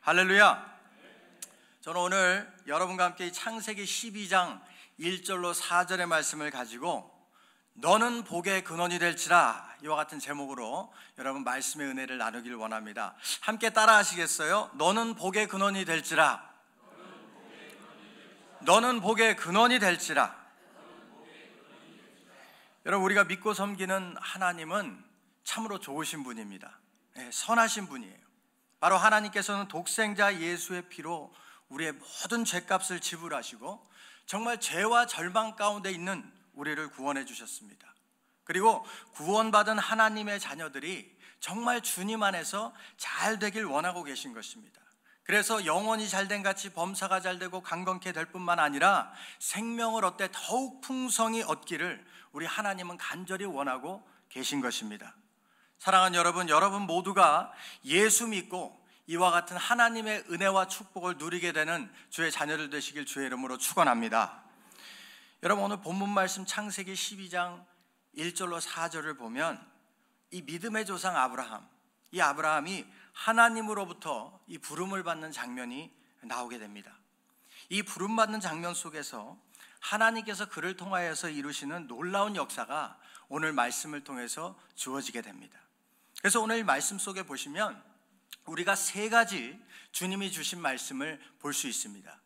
할렐루야. 저는 오늘 여러분과 함께 창세기 12장 1절로 4절의 말씀을 가지고 너는 복의 근원이 될지라, 이와 같은 제목으로 여러분 말씀의 은혜를 나누길 원합니다. 함께 따라 하시겠어요? 너는 복의 근원이 될지라. 너는 복의 근원이 될지라. 여러분, 우리가 믿고 섬기는 하나님은 참으로 좋으신 분입니다. 선하신 분이에요. 바로 하나님께서는 독생자 예수의 피로 우리의 모든 죄값을 지불하시고 정말 죄와 절망 가운데 있는 우리를 구원해 주셨습니다. 그리고 구원받은 하나님의 자녀들이 정말 주님 안에서 잘 되길 원하고 계신 것입니다. 그래서 영혼이 잘된 같이 범사가 잘되고 강건케 될 뿐만 아니라 생명을 얻되 더욱 풍성히 얻기를 우리 하나님은 간절히 원하고 계신 것입니다. 사랑하는 여러분, 여러분 모두가 예수 믿고 이와 같은 하나님의 은혜와 축복을 누리게 되는 주의 자녀들 되시길 주의 이름으로 축원합니다. 여러분, 오늘 본문 말씀 창세기 12장 1절로 4절을 보면 이 믿음의 조상 아브라함, 이 아브라함이 하나님으로부터 이 부름을 받는 장면이 나오게 됩니다. 이 부름받는 장면 속에서 하나님께서 그를 통하여서 이루시는 놀라운 역사가 오늘 말씀을 통해서 주어지게 됩니다. 그래서 오늘 말씀 속에 보시면 우리가 세 가지 주님이 주신 말씀을 볼 수 있습니다.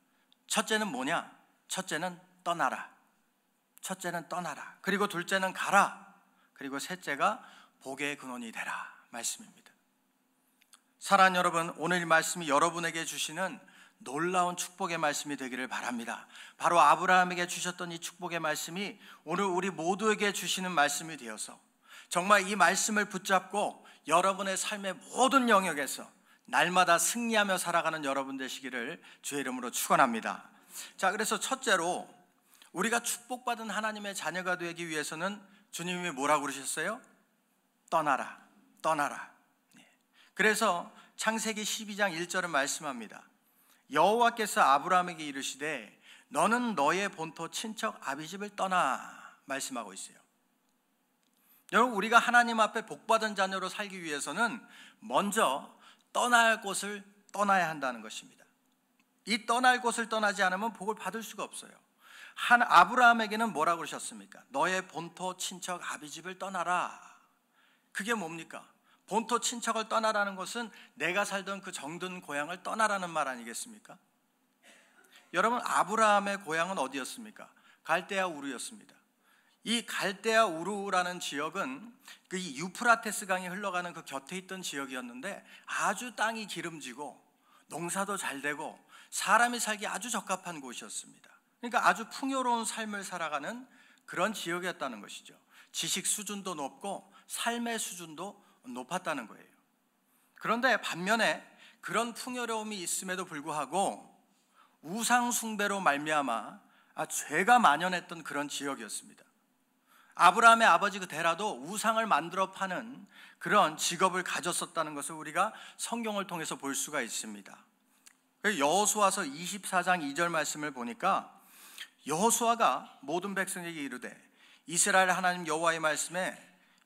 첫째는 뭐냐? 첫째는 떠나라. 첫째는 떠나라. 그리고 둘째는 가라. 그리고 셋째가 복의 근원이 되라 말씀입니다. 사랑하는 여러분, 오늘 이 말씀이 여러분에게 주시는 놀라운 축복의 말씀이 되기를 바랍니다. 바로 아브라함에게 주셨던 이 축복의 말씀이 오늘 우리 모두에게 주시는 말씀이 되어서 정말 이 말씀을 붙잡고 여러분의 삶의 모든 영역에서 날마다 승리하며 살아가는 여러분 되시기를 주의 이름으로 축원합니다. 자, 그래서 첫째로 우리가 축복받은 하나님의 자녀가 되기 위해서는 주님이 뭐라고 그러셨어요? 떠나라, 떠나라. 그래서 창세기 12장 1절은 말씀합니다. 여호와께서 아브라함에게 이르시되 너는 너의 본토 친척 아비집을 떠나, 말씀하고 있어요. 여러분, 우리가 하나님 앞에 복받은 자녀로 살기 위해서는 먼저 떠나야 할 곳을 떠나야 한다는 것입니다. 이 떠날 곳을 떠나지 않으면 복을 받을 수가 없어요. 아브라함에게는 뭐라고 그러셨습니까? 너의 본토 친척 아비집을 떠나라. 그게 뭡니까? 본토 친척을 떠나라는 것은 내가 살던 그 정든 고향을 떠나라는 말 아니겠습니까? 여러분, 아브라함의 고향은 어디였습니까? 갈대아 우르였습니다. 이 갈대아 우르라는 지역은 그 유프라테스 강이 흘러가는 그 곁에 있던 지역이었는데 아주 땅이 기름지고 농사도 잘 되고 사람이 살기 아주 적합한 곳이었습니다. 그러니까 아주 풍요로운 삶을 살아가는 그런 지역이었다는 것이죠. 지식 수준도 높고 삶의 수준도 높았다는 거예요. 그런데 반면에 그런 풍요로움이 있음에도 불구하고 우상 숭배로 말미암아 죄가 만연했던 그런 지역이었습니다. 아브라함의 아버지 그 데라도 우상을 만들어 파는 그런 직업을 가졌었다는 것을 우리가 성경을 통해서 볼 수가 있습니다. 여호수아서 24장 2절 말씀을 보니까 여호수아가 모든 백성에게 이르되 이스라엘 하나님 여호와의 말씀에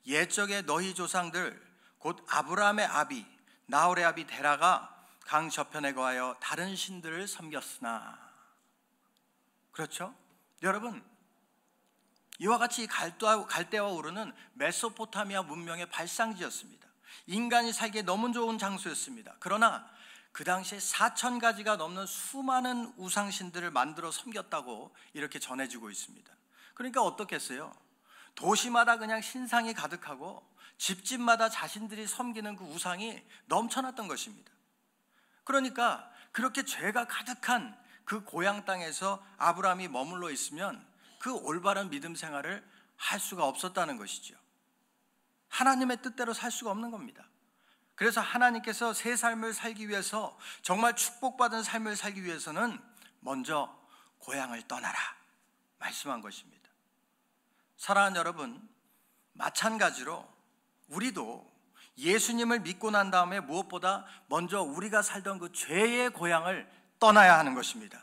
옛적에 너희 조상들 곧 아브라함의 아비 나홀의 아비 데라가 강 저편에 거하여 다른 신들을 섬겼으나. 그렇죠? 여러분, 이와 같이 갈대아 우르는 메소포타미아 문명의 발상지였습니다. 인간이 살기에 너무 좋은 장소였습니다. 그러나 그 당시에 4,000가지가 넘는 수많은 우상신들을 만들어 섬겼다고 이렇게 전해지고 있습니다. 그러니까 어떻겠어요? 도시마다 그냥 신상이 가득하고 집집마다 자신들이 섬기는 그 우상이 넘쳐났던 것입니다. 그러니까 그렇게 죄가 가득한 그 고향 땅에서 아브라함이 머물러 있으면 그 올바른 믿음 생활을 할 수가 없었다는 것이죠. 하나님의 뜻대로 살 수가 없는 겁니다. 그래서 하나님께서 새 삶을 살기 위해서, 정말 축복받은 삶을 살기 위해서는 먼저 고향을 떠나라 말씀한 것입니다. 사랑하는 여러분, 마찬가지로 우리도 예수님을 믿고 난 다음에 무엇보다 먼저 우리가 살던 그 죄의 고향을 떠나야 하는 것입니다.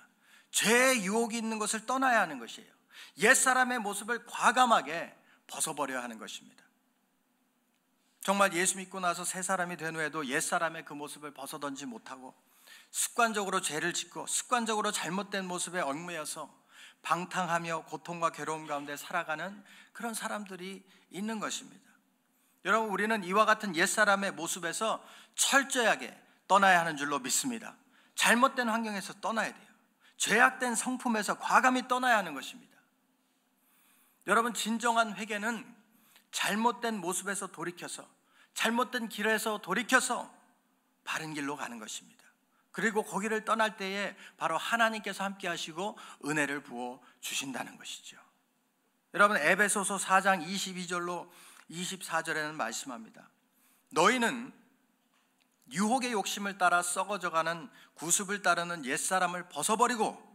죄의 유혹이 있는 것을 떠나야 하는 것이에요. 옛사람의 모습을 과감하게 벗어버려야 하는 것입니다. 정말 예수 믿고 나서 새 사람이 된 후에도 옛사람의 그 모습을 벗어던지 못하고 습관적으로 죄를 짓고 습관적으로 잘못된 모습에 얽매여서 방탕하며 고통과 괴로움 가운데 살아가는 그런 사람들이 있는 것입니다. 여러분, 우리는 이와 같은 옛사람의 모습에서 철저하게 떠나야 하는 줄로 믿습니다. 잘못된 환경에서 떠나야 돼요. 죄악된 성품에서 과감히 떠나야 하는 것입니다. 여러분, 진정한 회개는 잘못된 모습에서 돌이켜서, 잘못된 길에서 돌이켜서 바른 길로 가는 것입니다. 그리고 거기를 떠날 때에 바로 하나님께서 함께 하시고 은혜를 부어 주신다는 것이죠. 여러분, 에베소서 4장 22절로 24절에는 말씀합니다. 너희는 유혹의 욕심을 따라 썩어져가는 구습을 따르는 옛사람을 벗어버리고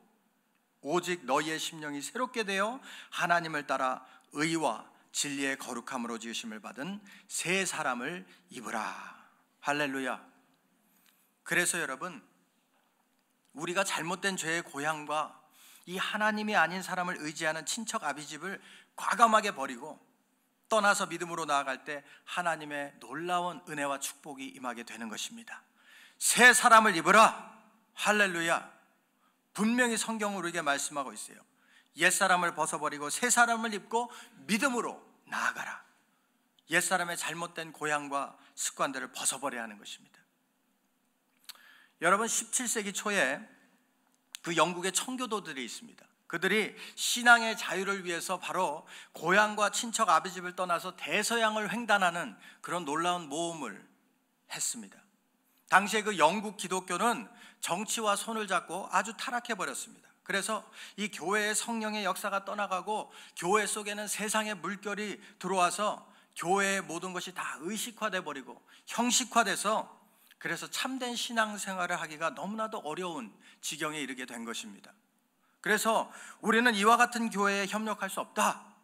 오직 너희의 심령이 새롭게 되어 하나님을 따라 의와 진리의 거룩함으로 지으심을 받은 새 사람을 입으라. 할렐루야. 그래서 여러분, 우리가 잘못된 죄의 고향과 이 하나님이 아닌 사람을 의지하는 친척 아비집을 과감하게 버리고 떠나서 믿음으로 나아갈 때 하나님의 놀라운 은혜와 축복이 임하게 되는 것입니다. 새 사람을 입으라. 할렐루야. 분명히 성경으로 우리에게 말씀하고 있어요. 옛사람을 벗어버리고 새 사람을 입고 믿음으로 나아가라. 옛사람의 잘못된 고향과 습관들을 벗어버려야 하는 것입니다. 여러분, 17세기 초에 그 영국의 청교도들이 있습니다. 그들이 신앙의 자유를 위해서 바로 고향과 친척 아비집을 떠나서 대서양을 횡단하는 그런 놀라운 모험을 했습니다. 당시에 그 영국 기독교는 정치와 손을 잡고 아주 타락해버렸습니다. 그래서 이 교회의 성령의 역사가 떠나가고 교회 속에는 세상의 물결이 들어와서 교회의 모든 것이 다 의식화돼 버리고 형식화돼서 그래서 참된 신앙생활을 하기가 너무나도 어려운 지경에 이르게 된 것입니다. 그래서 우리는 이와 같은 교회에 협력할 수 없다.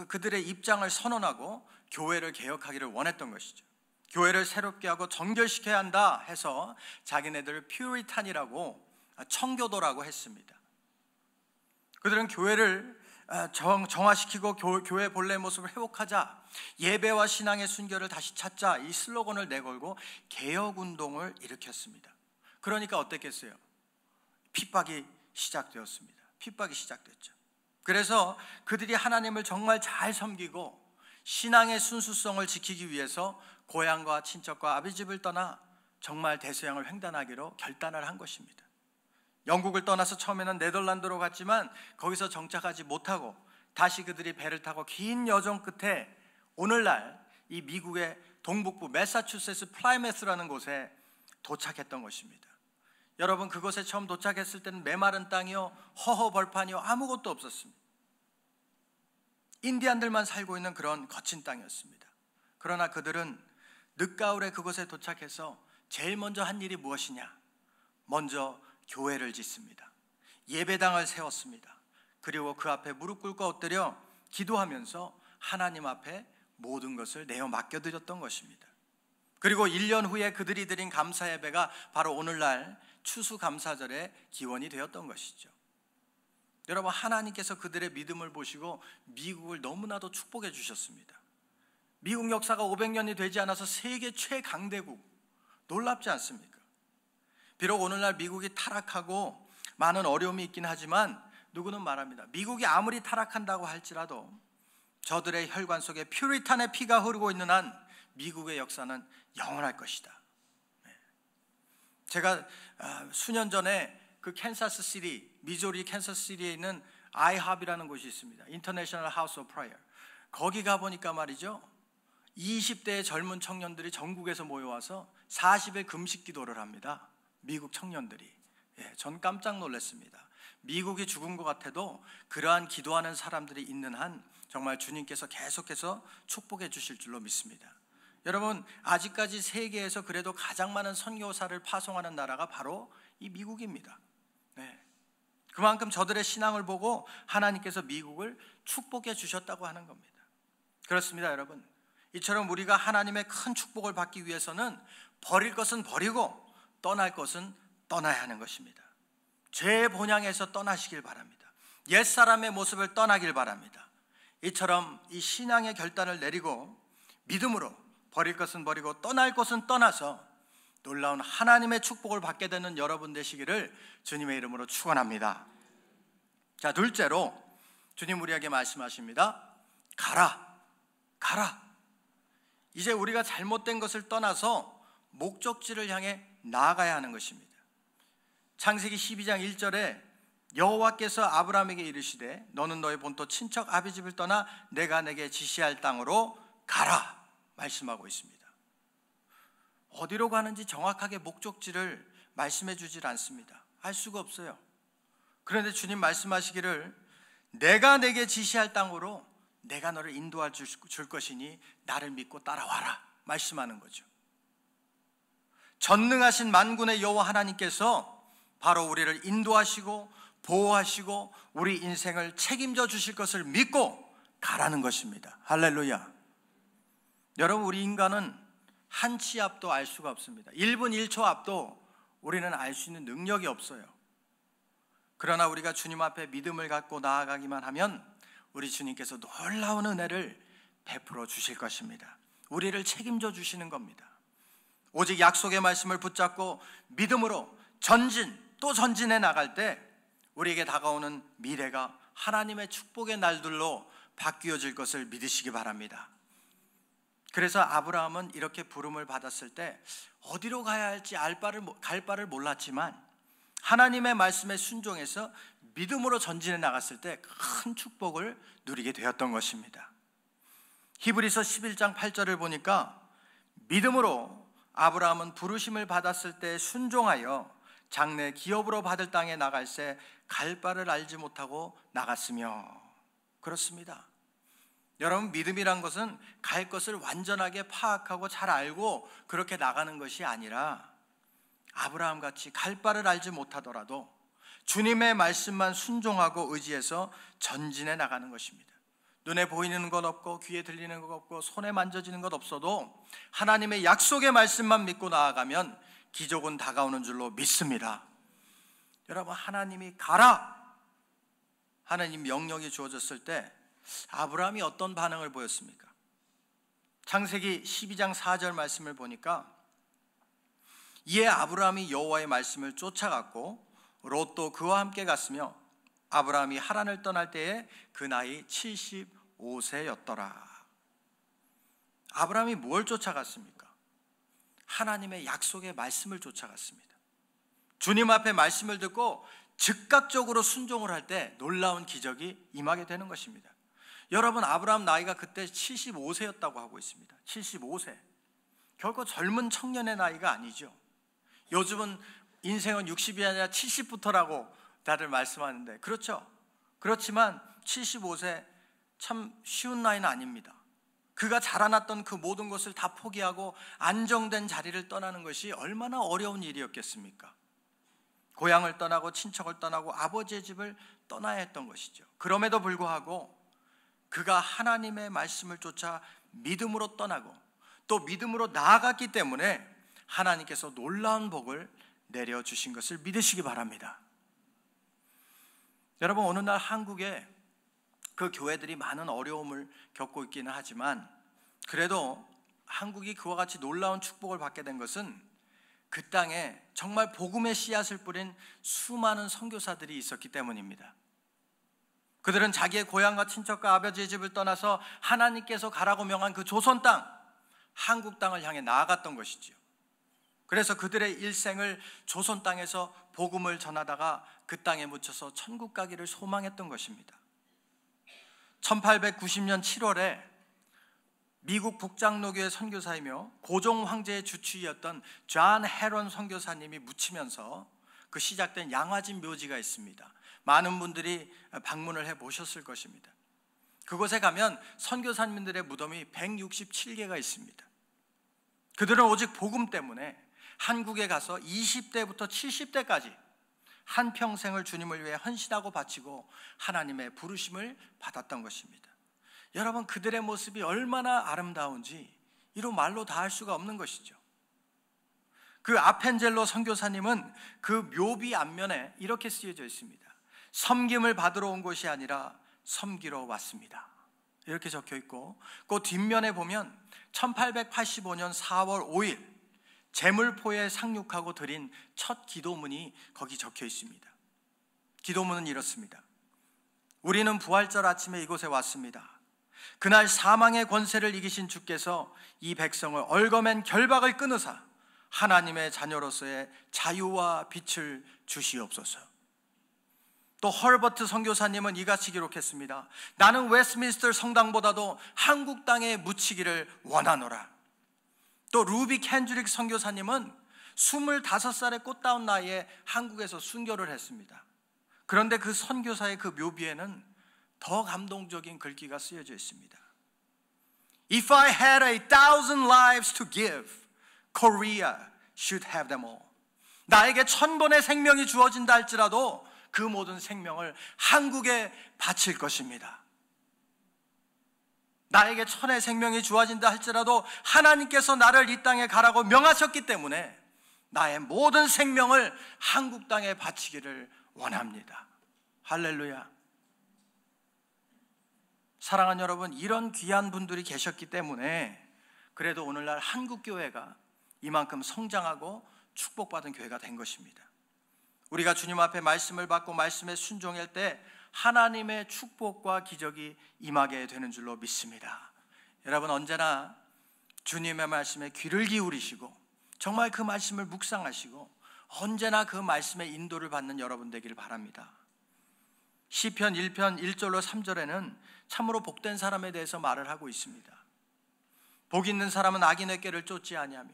그들의 입장을 선언하고 교회를 개혁하기를 원했던 것이죠. 교회를 새롭게 하고 정결시켜야 한다 해서 자기네들을 퓨리탄이라고 청교도라고 했습니다. 그들은 교회를 정화시키고 교회 본래 모습을 회복하자, 예배와 신앙의 순결을 다시 찾자, 이 슬로건을 내걸고 개혁운동을 일으켰습니다. 그러니까 어땠겠어요? 핍박이 시작되었습니다. 핍박이 시작됐죠. 그래서 그들이 하나님을 정말 잘 섬기고 신앙의 순수성을 지키기 위해서 고향과 친척과 아비집을 떠나 정말 대서양을 횡단하기로 결단을 한 것입니다. 영국을 떠나서 처음에는 네덜란드로 갔지만 거기서 정착하지 못하고 다시 그들이 배를 타고 긴 여정 끝에 오늘날 이 미국의 동북부 매사추세츠 플라이메스라는 곳에 도착했던 것입니다. 여러분, 그곳에 처음 도착했을 때는 메마른 땅이요, 허허벌판이요, 아무것도 없었습니다. 인디안들만 살고 있는 그런 거친 땅이었습니다. 그러나 그들은 늦가을에 그곳에 도착해서 제일 먼저 한 일이 무엇이냐? 먼저 교회를 짓습니다. 예배당을 세웠습니다. 그리고 그 앞에 무릎 꿇고 엎드려 기도하면서 하나님 앞에 모든 것을 내어 맡겨드렸던 것입니다. 그리고 1년 후에 그들이 드린 감사 예배가 바로 오늘날 추수감사절의 기원이 되었던 것이죠. 여러분, 하나님께서 그들의 믿음을 보시고 미국을 너무나도 축복해 주셨습니다. 미국 역사가 500년이 되지 않아서 세계 최강대국, 놀랍지 않습니까? 비록 오늘날 미국이 타락하고 많은 어려움이 있긴 하지만 누구는 말합니다. 미국이 아무리 타락한다고 할지라도 저들의 혈관 속에 퓨리탄의 피가 흐르고 있는 한 미국의 역사는 영원할 것이다. 제가 수년 전에 그 캔사스시티, 미조리 캔사스시티에 있는 IHOP이라는 곳이 있습니다. International House of Prayer. 거기 가보니까 말이죠, 20대의 젊은 청년들이 전국에서 모여와서 40일 금식 기도를 합니다. 미국 청년들이. 전 깜짝 놀랐습니다. 미국이 죽은 것 같아도 그러한 기도하는 사람들이 있는 한 정말 주님께서 계속해서 축복해 주실 줄로 믿습니다. 여러분, 아직까지 세계에서 그래도 가장 많은 선교사를 파송하는 나라가 바로 이 미국입니다. 그만큼 저들의 신앙을 보고 하나님께서 미국을 축복해 주셨다고 하는 겁니다. 그렇습니다, 여러분. 이처럼 우리가 하나님의 큰 축복을 받기 위해서는 버릴 것은 버리고 떠날 것은 떠나야 하는 것입니다. 죄의 본향에서 떠나시길 바랍니다. 옛사람의 모습을 떠나길 바랍니다. 이처럼 이 신앙의 결단을 내리고 믿음으로 버릴 것은 버리고 떠날 것은 떠나서 놀라운 하나님의 축복을 받게 되는 여러분 되시기를 주님의 이름으로 축원합니다. 자, 둘째로 주님 우리에게 말씀하십니다. 가라, 가라. 이제 우리가 잘못된 것을 떠나서 목적지를 향해 나아가야 하는 것입니다. 창세기 12장 1절에 여호와께서 아브라함에게 이르시되 너는 너의 본토 친척 아비 집을 떠나 내가 내게 지시할 땅으로 가라 말씀하고 있습니다. 어디로 가는지 정확하게 목적지를 말씀해 주질 않습니다. 알 수가 없어요. 그런데 주님 말씀하시기를 내가 내게 지시할 땅으로 내가 너를 인도할 줄 것이니 나를 믿고 따라와라 말씀하는 거죠. 전능하신 만군의 여호와 하나님께서 바로 우리를 인도하시고 보호하시고 우리 인생을 책임져 주실 것을 믿고 가라는 것입니다. 할렐루야. 여러분, 우리 인간은 한 치 앞도 알 수가 없습니다. 1분 1초 앞도 우리는 알 수 있는 능력이 없어요. 그러나 우리가 주님 앞에 믿음을 갖고 나아가기만 하면 우리 주님께서 놀라운 은혜를 베풀어 주실 것입니다. 우리를 책임져 주시는 겁니다. 오직 약속의 말씀을 붙잡고 믿음으로 전진 또 전진해 나갈 때 우리에게 다가오는 미래가 하나님의 축복의 날들로 바뀌어질 것을 믿으시기 바랍니다. 그래서 아브라함은 이렇게 부름을 받았을 때 어디로 가야 할지 갈 바를 몰랐지만 하나님의 말씀에 순종해서 믿음으로 전진해 나갔을 때 큰 축복을 누리게 되었던 것입니다. 히브리서 11장 8절을 보니까 믿음으로 아브라함은 부르심을 받았을 때 순종하여 장래 기업으로 받을 땅에 나갈새 갈 바를 알지 못하고 나갔으며. 그렇습니다. 여러분, 믿음이란 것은 갈 것을 완전하게 파악하고 잘 알고 그렇게 나가는 것이 아니라 아브라함 같이 갈 바를 알지 못하더라도 주님의 말씀만 순종하고 의지해서 전진해 나가는 것입니다. 눈에 보이는 것 없고 귀에 들리는 것 없고 손에 만져지는 것 없어도 하나님의 약속의 말씀만 믿고 나아가면 기적은 다가오는 줄로 믿습니다. 여러분, 하나님이 가라 하나님 명령이 주어졌을 때 아브라함이 어떤 반응을 보였습니까? 창세기 12장 4절 말씀을 보니까 이에 아브라함이 여호와의 말씀을 쫓아갔고 롯도 그와 함께 갔으며 아브라함이 하란을 떠날 때에 그 나이 75세였더라. 아브라함이 뭘 쫓아갔습니까? 하나님의 약속의 말씀을 쫓아갔습니다. 주님 앞에 말씀을 듣고 즉각적으로 순종을 할 때 놀라운 기적이 임하게 되는 것입니다. 여러분, 아브라함 나이가 그때 75세였다고 하고 있습니다. 75세. 결코 젊은 청년의 나이가 아니죠. 요즘은 인생은 60이 아니라 70부터라고 다들 말씀하는데 그렇죠. 그렇지만 75세 참 쉬운 나이는 아닙니다. 그가 자라났던 그 모든 것을 다 포기하고 안정된 자리를 떠나는 것이 얼마나 어려운 일이었겠습니까? 고향을 떠나고 친척을 떠나고 아버지의 집을 떠나야 했던 것이죠. 그럼에도 불구하고 그가 하나님의 말씀을 쫓아 믿음으로 떠나고 또 믿음으로 나아갔기 때문에 하나님께서 놀라운 복을 내려주신 것을 믿으시기 바랍니다. 여러분, 어느 날 한국에 그 교회들이 많은 어려움을 겪고 있기는 하지만 그래도 한국이 그와 같이 놀라운 축복을 받게 된 것은 그 땅에 정말 복음의 씨앗을 뿌린 수많은 선교사들이 있었기 때문입니다. 그들은 자기의 고향과 친척과 아버지의 집을 떠나서 하나님께서 가라고 명한 그 조선 땅, 한국 땅을 향해 나아갔던 것이지요. 그래서 그들의 일생을 조선 땅에서 복음을 전하다가 그 땅에 묻혀서 천국 가기를 소망했던 것입니다. 1890년 7월에 미국 북장로교회 선교사이며 고종 황제의 주치의였던 존 헤런 선교사님이 묻히면서 그 시작된 양화진 묘지가 있습니다. 많은 분들이 방문을 해보셨을 것입니다. 그곳에 가면 선교사님들의 무덤이 167개가 있습니다. 그들은 오직 복음 때문에 한국에 가서 20대부터 70대까지 한평생을 주님을 위해 헌신하고 바치고 하나님의 부르심을 받았던 것입니다. 여러분, 그들의 모습이 얼마나 아름다운지 이로 말로 다 할 수가 없는 것이죠. 그 아펜젤로 선교사님은 그 묘비 앞면에 이렇게 쓰여져 있습니다. 섬김을 받으러 온 것이 아니라 섬기러 왔습니다. 이렇게 적혀 있고 그 뒷면에 보면 1885년 4월 5일 제물포에 상륙하고 드린 첫 기도문이 거기 적혀 있습니다. 기도문은 이렇습니다. 우리는 부활절 아침에 이곳에 왔습니다. 그날 사망의 권세를 이기신 주께서 이 백성을 얽어맨 결박을 끊으사 하나님의 자녀로서의 자유와 빛을 주시옵소서. 또 허버트 선교사님은 이같이 기록했습니다. 나는 웨스트민스터 성당보다도 한국 땅에 묻히기를 원하노라. 또 루비 켄드릭 선교사님은 25살의 꽃다운 나이에 한국에서 순교를 했습니다. 그런데 그 선교사의 그 묘비에는 더 감동적인 글귀가 쓰여져 있습니다. If I had 1,000 lives to give, Korea should have them all. 나에게 1000번의 생명이 주어진다 할지라도 그 모든 생명을 한국에 바칠 것입니다. 나에게 1000의 생명이 주어진다 할지라도 하나님께서 나를 이 땅에 가라고 명하셨기 때문에 나의 모든 생명을 한국 땅에 바치기를 원합니다. 할렐루야. 사랑하는 여러분, 이런 귀한 분들이 계셨기 때문에 그래도 오늘날 한국교회가 이만큼 성장하고 축복받은 교회가 된 것입니다. 우리가 주님 앞에 말씀을 받고 말씀에 순종할 때 하나님의 축복과 기적이 임하게 되는 줄로 믿습니다. 여러분, 언제나 주님의 말씀에 귀를 기울이시고 정말 그 말씀을 묵상하시고 언제나 그 말씀의 인도를 받는 여러분 되기를 바랍니다. 시편 1편 1절로 3절에는 참으로 복된 사람에 대해서 말을 하고 있습니다. 복 있는 사람은 악인의 꾀를 쫓지 아니하며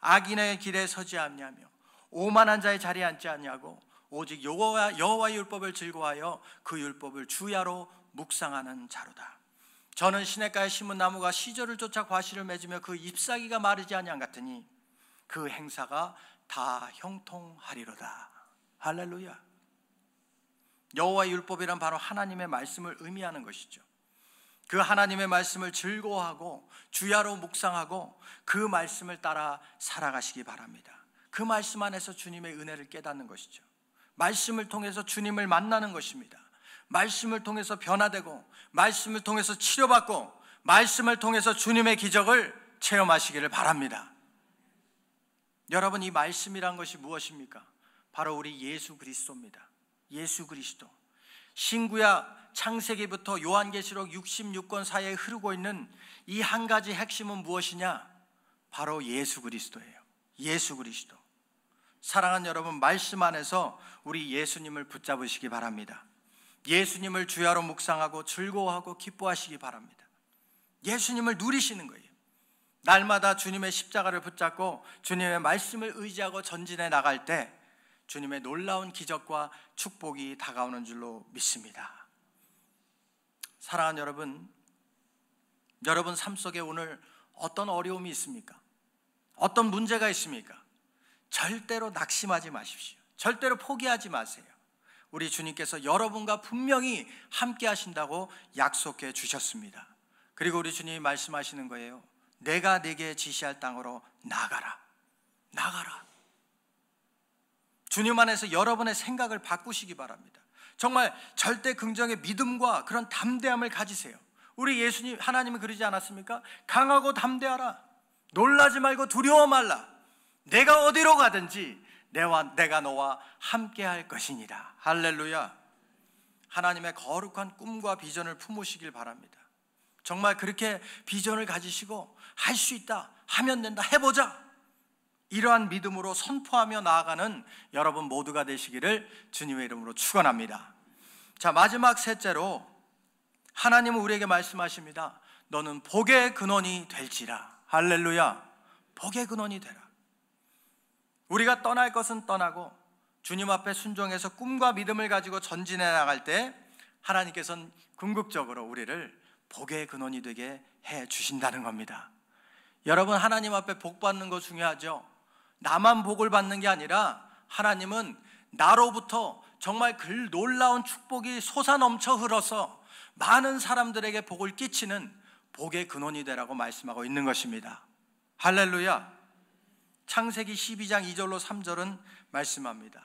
악인의 길에 서지 아니하며 오만한 자의 자리에 앉지 아니하고 오직 여호와의 율법을 즐거워하여 그 율법을 주야로 묵상하는 자로다. 저는 시냇가에 심은 나무가 시절을 쫓아 과실을 맺으며 그 잎사귀가 마르지 아니한 같으니 그 행사가 다 형통하리로다. 할렐루야. 여호와의 율법이란 바로 하나님의 말씀을 의미하는 것이죠. 그 하나님의 말씀을 즐거워하고 주야로 묵상하고 그 말씀을 따라 살아가시기 바랍니다. 그 말씀 안에서 주님의 은혜를 깨닫는 것이죠. 말씀을 통해서 주님을 만나는 것입니다. 말씀을 통해서 변화되고 말씀을 통해서 치료받고 말씀을 통해서 주님의 기적을 체험하시기를 바랍니다. 여러분, 이 말씀이란 것이 무엇입니까? 바로 우리 예수 그리스도입니다. 예수 그리스도. 신구약 창세기부터 요한계시록 66권 사이에 흐르고 있는 이 한 가지 핵심은 무엇이냐? 바로 예수 그리스도예요. 예수 그리스도. 사랑하는 여러분, 말씀 안에서 우리 예수님을 붙잡으시기 바랍니다. 예수님을 주야로 묵상하고 즐거워하고 기뻐하시기 바랍니다. 예수님을 누리시는 거예요. 날마다 주님의 십자가를 붙잡고 주님의 말씀을 의지하고 전진해 나갈 때 주님의 놀라운 기적과 축복이 다가오는 줄로 믿습니다. 사랑하는 여러분, 여러분 삶 속에 오늘 어떤 어려움이 있습니까? 어떤 문제가 있습니까? 절대로 낙심하지 마십시오. 절대로 포기하지 마세요. 우리 주님께서 여러분과 분명히 함께 하신다고 약속해 주셨습니다. 그리고 우리 주님이 말씀하시는 거예요. 내가 네게 지시할 땅으로 나가라. 나가라. 주님 안에서 여러분의 생각을 바꾸시기 바랍니다. 정말 절대 긍정의 믿음과 그런 담대함을 가지세요. 우리 예수님, 하나님은 그러지 않았습니까? 강하고 담대하라. 놀라지 말고 두려워 말라. 내가 어디로 가든지 내가 너와 함께 할 것이니라. 할렐루야. 하나님의 거룩한 꿈과 비전을 품으시길 바랍니다. 정말 그렇게 비전을 가지시고 할 수 있다, 하면 된다, 해보자, 이러한 믿음으로 선포하며 나아가는 여러분 모두가 되시기를 주님의 이름으로 축원합니다. 자, 마지막 셋째로 하나님은 우리에게 말씀하십니다. 너는 복의 근원이 될지라. 할렐루야. 복의 근원이 되라. 우리가 떠날 것은 떠나고 주님 앞에 순종해서 꿈과 믿음을 가지고 전진해 나갈 때 하나님께서는 궁극적으로 우리를 복의 근원이 되게 해 주신다는 겁니다. 여러분, 하나님 앞에 복 받는 거 중요하죠. 나만 복을 받는 게 아니라 하나님은 나로부터 정말 그 놀라운 축복이 솟아넘쳐 흘러서 많은 사람들에게 복을 끼치는 복의 근원이 되라고 말씀하고 있는 것입니다. 할렐루야. 창세기 12장 2절로 3절은 말씀합니다.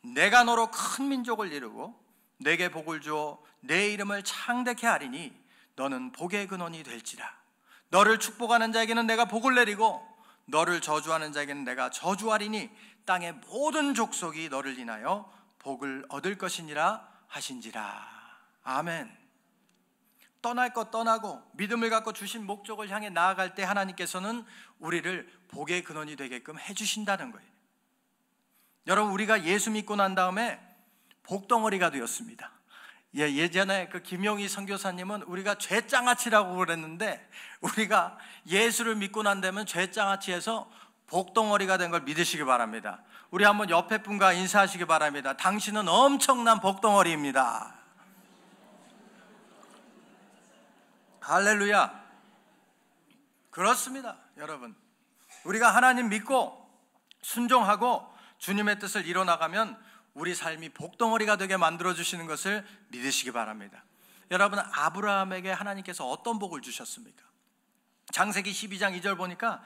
내가 너로 큰 민족을 이루고 내게 복을 주어 내 이름을 창대케 하리니 너는 복의 근원이 될지라. 너를 축복하는 자에게는 내가 복을 내리고 너를 저주하는 자에게는 내가 저주하리니 땅의 모든 족속이 너를 인하여 복을 얻을 것이니라 하신지라. 아멘. 떠날 것 떠나고 믿음을 갖고 주신 목적을 향해 나아갈 때 하나님께서는 우리를 복의 근원이 되게끔 해주신다는 거예요. 여러분, 우리가 예수 믿고 난 다음에 복덩어리가 되었습니다. 예전에 그 김용희 선교사님은 우리가 죄장아찌라고 그랬는데, 우리가 예수를 믿고 난 다음에 죄장아찌에서 복덩어리가 된 걸 믿으시기 바랍니다. 우리 한번 옆에 분과 인사하시기 바랍니다. 당신은 엄청난 복덩어리입니다. 할렐루야. 그렇습니다. 여러분, 우리가 하나님 믿고 순종하고 주님의 뜻을 이뤄나가면 우리 삶이 복덩어리가 되게 만들어주시는 것을 믿으시기 바랍니다. 여러분, 아브라함에게 하나님께서 어떤 복을 주셨습니까? 창세기 12장 2절 보니까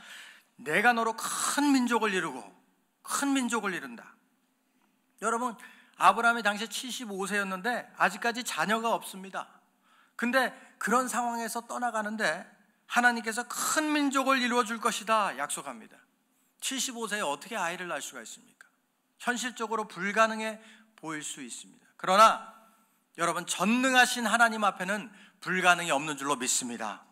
내가 너로 큰 민족을 이루고 큰 민족을 이룬다. 여러분, 아브라함이 당시 75세였는데 아직까지 자녀가 없습니다. 근데 그런 상황에서 떠나가는데 하나님께서 큰 민족을 이루어 줄 것이다 약속합니다. 75세에 어떻게 아이를 낳을 수가 있습니까? 현실적으로 불가능해 보일 수 있습니다. 그러나 여러분, 전능하신 하나님 앞에는 불가능이 없는 줄로 믿습니다.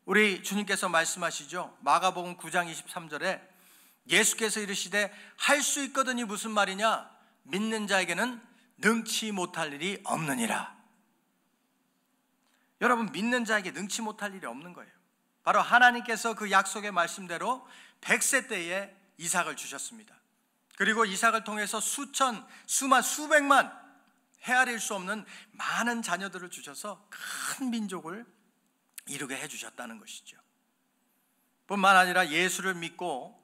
우리 주님께서 말씀하시죠. 마가복음 9장 23절에 예수께서 이르시되 할 수 있거든이 무슨 말이냐? 믿는 자에게는 능치 못할 일이 없느니라. 여러분, 믿는 자에게 능치 못할 일이 없는 거예요. 바로 하나님께서 그 약속의 말씀대로 100세 때에 이삭을 주셨습니다. 그리고 이삭을 통해서 수백만 헤아릴 수 없는 많은 자녀들을 주셔서 큰 민족을 이루게 해주셨다는 것이죠. 뿐만 아니라 예수를 믿고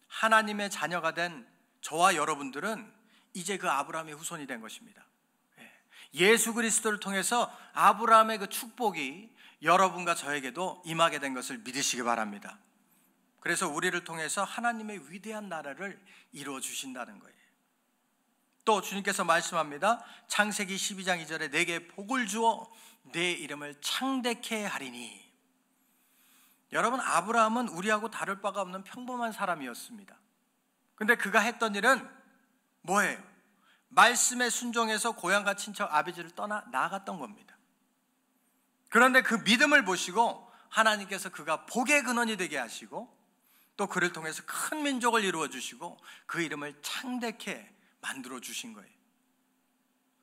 하나님의 자녀가 된 저와 여러분들은 이제 그 아브라함의 후손이 된 것입니다. 예수 그리스도를 통해서 아브라함의 그 축복이 여러분과 저에게도 임하게 된 것을 믿으시기 바랍니다. 그래서 우리를 통해서 하나님의 위대한 나라를 이루어 주신다는 거예요. 또 주님께서 말씀합니다. 창세기 12장 2절에 내게 복을 주어 내 이름을 창대케 하리니. 여러분, 아브라함은 우리하고 다를 바가 없는 평범한 사람이었습니다. 근데 그가 했던 일은 뭐예요? 말씀에 순종해서 고향과 친척 아버지를 떠나 나아갔던 겁니다. 그런데 그 믿음을 보시고 하나님께서 그가 복의 근원이 되게 하시고 또 그를 통해서 큰 민족을 이루어 주시고 그 이름을 창대케 만들어 주신 거예요.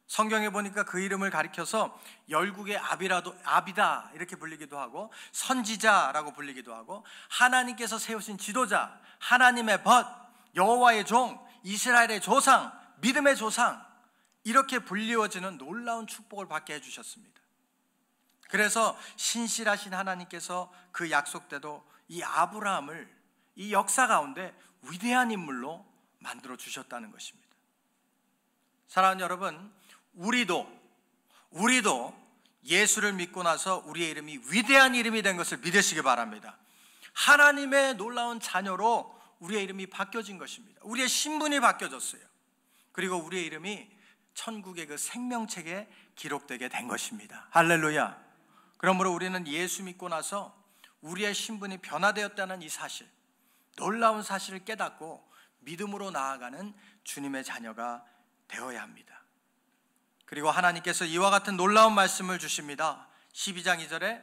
성경에 보니까 그 이름을 가리켜서 열국의 아비다 이렇게 불리기도 하고 선지자라고 불리기도 하고 하나님께서 세우신 지도자, 하나님의 벗, 여호와의 종, 이스라엘의 조상, 믿음의 조상, 이렇게 불리워지는 놀라운 축복을 받게 해주셨습니다. 그래서 신실하신 하나님께서 그 약속대로 이 아브라함을 이 역사 가운데 위대한 인물로 만들어 주셨다는 것입니다. 사랑하는 여러분, 우리도 예수를 믿고 나서 우리의 이름이 위대한 이름이 된 것을 믿으시기 바랍니다. 하나님의 놀라운 자녀로 우리의 이름이 바뀌어진 것입니다. 우리의 신분이 바뀌어졌어요. 그리고 우리의 이름이 천국의 그 생명책에 기록되게 된 것입니다. 할렐루야. 그러므로 우리는 예수 믿고 나서 우리의 신분이 변화되었다는 이 사실, 놀라운 사실을 깨닫고 믿음으로 나아가는 주님의 자녀가 되어야 합니다. 그리고 하나님께서 이와 같은 놀라운 말씀을 주십니다. 12장 2절에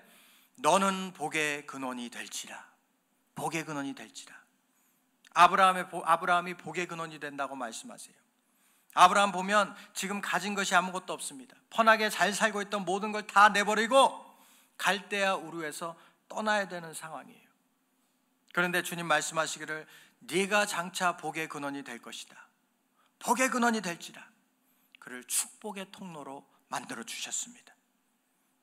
너는 복의 근원이 될지라. 복의 근원이 될지라. 아브라함이 복의 근원이 된다고 말씀하세요. 아브라함 보면 지금 가진 것이 아무것도 없습니다. 편하게 잘 살고 있던 모든 걸 다 내버리고 갈대아 우르에서 떠나야 되는 상황이에요. 그런데 주님 말씀하시기를 네가 장차 복의 근원이 될 것이다. 복의 근원이 될지라. 그를 축복의 통로로 만들어 주셨습니다.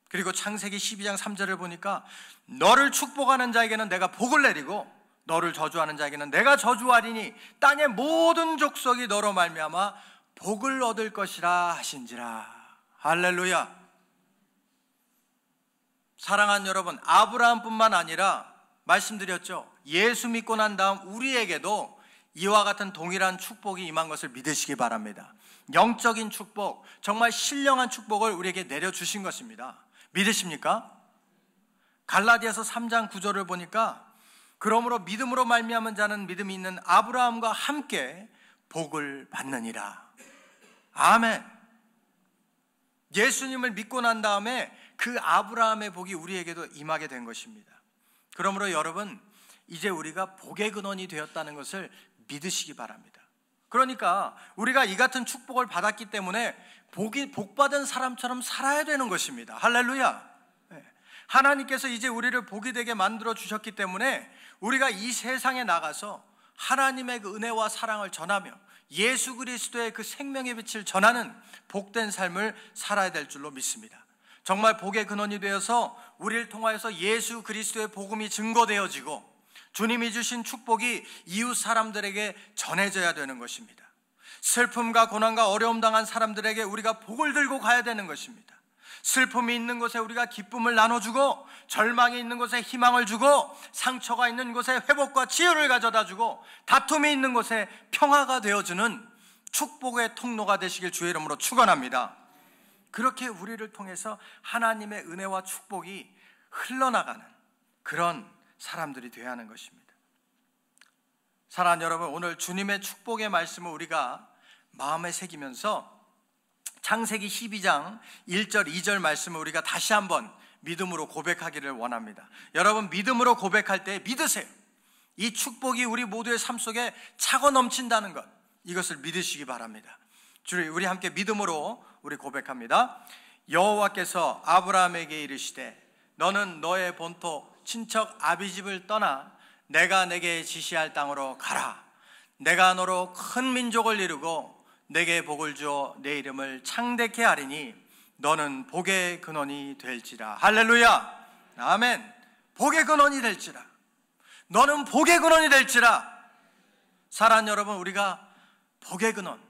그리고 창세기 12장 3절을 보니까 너를 축복하는 자에게는 내가 복을 내리고 너를 저주하는 자에게는 내가 저주하리니 땅의 모든 족속이 너로 말미암아 복을 얻을 것이라 하신지라. 할렐루야. 사랑하는 여러분, 아브라함뿐만 아니라 말씀드렸죠. 예수 믿고 난 다음 우리에게도 이와 같은 동일한 축복이 임한 것을 믿으시기 바랍니다. 영적인 축복, 정말 신령한 축복을 우리에게 내려주신 것입니다. 믿으십니까? 갈라디아서 3장 9절을 보니까 그러므로 믿음으로 말미암은 자는 믿음이 있는 아브라함과 함께 복을 받느니라. 아멘. 예수님을 믿고 난 다음에 그 아브라함의 복이 우리에게도 임하게 된 것입니다. 그러므로 여러분, 이제 우리가 복의 근원이 되었다는 것을 믿으시기 바랍니다. 그러니까 우리가 이 같은 축복을 받았기 때문에 복받은 사람처럼 살아야 되는 것입니다. 할렐루야. 하나님께서 이제 우리를 복이 되게 만들어 주셨기 때문에 우리가 이 세상에 나가서 하나님의 그 은혜와 사랑을 전하며 예수 그리스도의 그 생명의 빛을 전하는 복된 삶을 살아야 될 줄로 믿습니다. 정말 복의 근원이 되어서 우리를 통하여서 예수 그리스도의 복음이 증거되어지고 주님이 주신 축복이 이웃 사람들에게 전해져야 되는 것입니다. 슬픔과 고난과 어려움 당한 사람들에게 우리가 복을 들고 가야 되는 것입니다. 슬픔이 있는 곳에 우리가 기쁨을 나눠주고, 절망이 있는 곳에 희망을 주고, 상처가 있는 곳에 회복과 치유를 가져다 주고, 다툼이 있는 곳에 평화가 되어주는 축복의 통로가 되시길 주의 이름으로 축원합니다. 그렇게 우리를 통해서 하나님의 은혜와 축복이 흘러나가는 그런 사람들이 되어야 하는 것입니다. 사랑하는 여러분, 오늘 주님의 축복의 말씀을 우리가 마음에 새기면서 창세기 12장 1절 2절 말씀을 우리가 다시 한번 믿음으로 고백하기를 원합니다. 여러분, 믿음으로 고백할 때 믿으세요. 이 축복이 우리 모두의 삶 속에 차고 넘친다는 것, 이것을 믿으시기 바랍니다. 우리 함께 믿음으로 우리 고백합니다. 여호와께서 아브라함에게 이르시되 너는 너의 본토 친척 아비집을 떠나 내가 내게 지시할 땅으로 가라. 내가 너로 큰 민족을 이루고 내게 복을 주어 내 이름을 창대케 하리니 너는 복의 근원이 될지라. 할렐루야. 아멘. 복의 근원이 될지라. 너는 복의 근원이 될지라. 사랑하는 여러분, 우리가 복의 근원,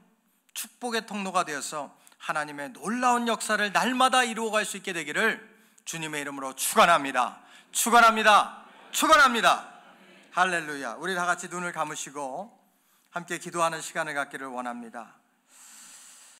축복의 통로가 되어서 하나님의 놀라운 역사를 날마다 이루어갈 수 있게 되기를 주님의 이름으로 축원합니다. 축원합니다. 축원합니다. 할렐루야. 우리 다 같이 눈을 감으시고 함께 기도하는 시간을 갖기를 원합니다.